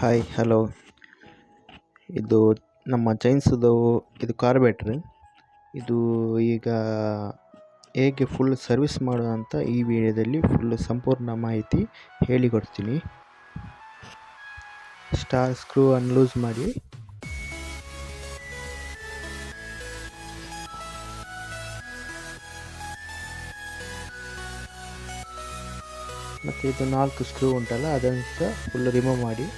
Hi hello. ಇದು ನಮ್ಮ ಚೈನ್ಸ್ದು ಇದು ಕಾರ್ಬೇಟ್ರ್. ಇದು ಈಗ ಹೇಗೆ ಫುಲ್ ಸರ್ವಿಸ್ ಮಾಡೋದು ಅಂತ ಈ ವಿಡಿಯೋದಲ್ಲಿ ಫುಲ್ ಸಂಪೂರ್ಣ ಮಾಹಿತಿ ಹೇಳಿಕೊಡ್ತೀನಿ. ಸ್ಟಾರ್ ಸ್ಕ್ರೂ ಅನ್ನು ಲೂಸ್ ಮಾಡಿ ಮತ್ತು ಇದು 4 ಸ್ಕ್ರೂ ಉಂಟಲ್ಲ ಅದನ್ನು ಸಹ ಫುಲ್ ರಿಮೂವ್ ಮಾಡಿ.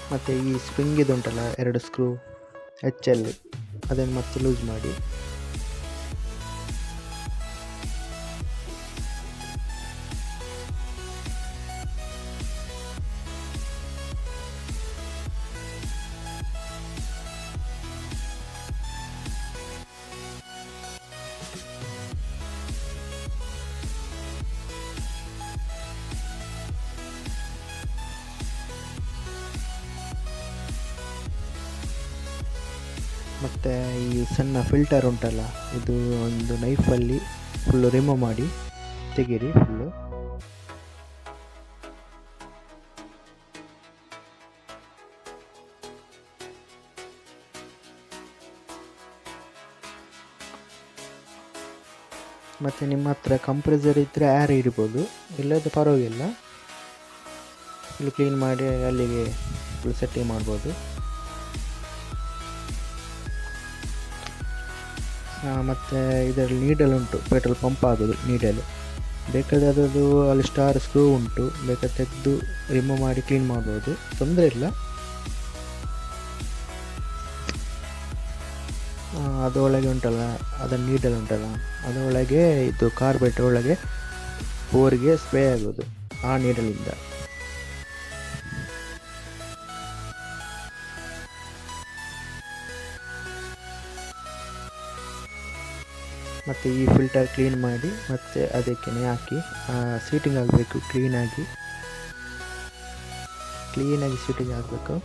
ಮತ್ತು ಈ ಸ್ಪ್ರಿಂಗ್ ಉಂಟಲ್ಲ 2 ಸ್ಕ್ರೂ HL ಅದನ್ನು ಮತ್ತೆ ಲೂಸ್ ಮಾಡಿ. ಮತ್ತು ಈ ಸಣ್ಣ ಫಿಲ್ಟರ್ ಉಂಟಲ್ಲ ಇದು ಒಂದು ನೈಫಲ್ಲಿ ಫುಲ್ಲು ರಿಮೂವ್ ಮಾಡಿ ತೆಗೀರಿ ಫುಲ್ಲು. ಮತ್ತು ನಿಮ್ಮ ಹತ್ರ ಕಂಪ್ರೆಸರ್ ಇದ್ದರೆ ಏರ್ ಇಡ್ಬೋದು, ಇಲ್ಲದ ಪರವಾಗಿಲ್ಲ. ಫುಲ್ ಕ್ಲೀನ್ ಮಾಡಿ ಅಲ್ಲಿಗೆ ಫುಲ್ ಸೆಟ್ಟಿಂಗ್ ಮಾಡ್ಬೋದು. ಮತ್ತು ಇದರಲ್ಲಿ ನೀಡಲ್ ಉಂಟು, ಪೆಟ್ರೋಲ್ ಪಂಪ್ ಆಗೋದು ನೀಡಲ್. ಬೇಕಾದದ್ದು ಅಲ್ಲಿ ಸ್ಟಾರ್ ಸ್ಕ್ರೂ ಉಂಟು, ಬೇಕಾದ ತೆಗೆದು ರಿಮೂವ್ ಮಾಡಿ ಕ್ಲೀನ್ ಮಾಡ್ಬೋದು, ತೊಂದರೆ ಇಲ್ಲ. ಅದರೊಳಗೆ ಉಂಟಲ್ಲ ಅದನ್ನು ನೀಡಲ್ ಉಂಟಲ್ಲ ಅದರೊಳಗೆ ಇದು ಕಾರ್ಬೇಟ್ರ್ ಒಳಗೆ ಬೋರ್ಗೆ ಸ್ಪ್ರೇ ಆಗೋದು ಆ ನೀಡಲಿಂದ. ಮತ್ತು ಈ ಫಿಲ್ಟರ್ ಕ್ಲೀನ್ ಮಾಡಿ ಮತ್ತು ಅದಕ್ಕೆ ಹಾಕಿ ಸೀಟಿಂಗ್ ಆಗಬೇಕು. ಕ್ಲೀನಾಗಿ ಸೀಟಿಂಗ್ ಆಗಬೇಕು.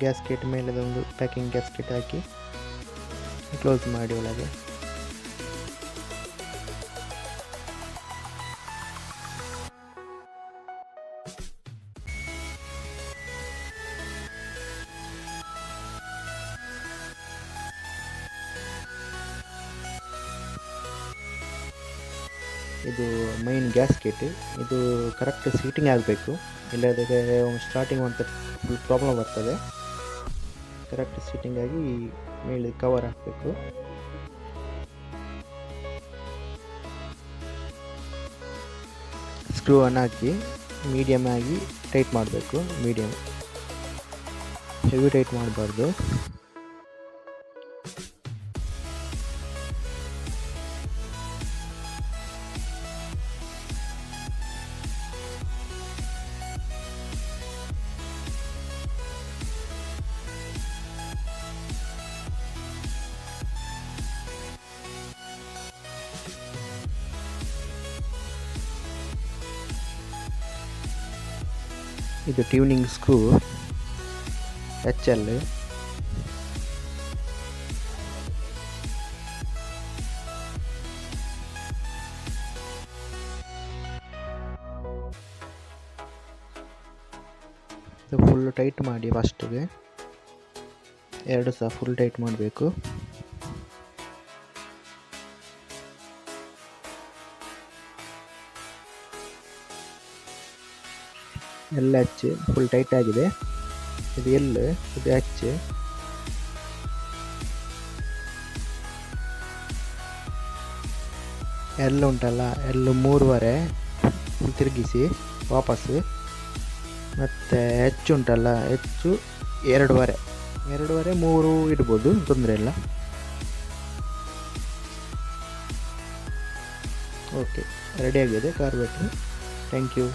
ಗ್ಯಾಸ್ಕೆಟ್ ಮೇಲೆದೊಂದು ಪ್ಯಾಕಿಂಗ್ ಗ್ಯಾಸ್ಕೆಟ್ ಹಾಕಿ ಕ್ಲೋಸ್ ಮಾಡಿ ಒಳಗೆ. ಇದು ಮೈನ್ ಗ್ಯಾಸ್ಕೆಟ್, ಇದು ಕರೆಕ್ಟ್ ಸೀಟಿಂಗ್ ಆಗಬೇಕು, ಇಲ್ಲದಕ್ಕೆ ಸ್ಟಾರ್ಟಿಂಗ್ ಒಂದು ಫುಲ್ ಪ್ರಾಬ್ಲಮ್ ಬರ್ತದೆ. ಕರೆಕ್ಟ್ ಸೀಟಿಂಗ್ ಆಗಿ ಮೇಲೆ ಕವರ್ ಹಾಕಬೇಕು. ಸ್ಕ್ರೂ ಅನ್ನು ಹಾಕಿ ಮೀಡಿಯಮ್ ಆಗಿ ಟೈಟ್ ಮಾಡಬೇಕು. ಮೀಡಿಯಮ್, ಹೆವಿ ಟೈಟ್ ಮಾಡಬಾರ್ದು. ಇದು tuning screw HL. Full tight ಮಾಡಿ, ಫಸ್ಟಿಗೆ 2 ಸಹ ಫುಲ್ ಟೈಟ್ ಮಾಡಬೇಕು. ಎಲ್ಲ H ಫುಲ್ ಟೈಟ್ ಆಗಿದೆ. ಇದು L, ಇದು H. L ಉಂಟಲ್ಲ L 3/2 ತಿರುಗಿಸಿ ವಾಪಸ್ಸು. ಮತ್ತು H ಉಂಟಲ್ಲ H 2/2 3 ಇಡ್ಬೋದು, ತೊಂದರೆ ಇಲ್ಲ. ಓಕೆ, ರೆಡಿಯಾಗಿದೆ ಕಾರ್ಬೇಟ್ರ್. Thank you.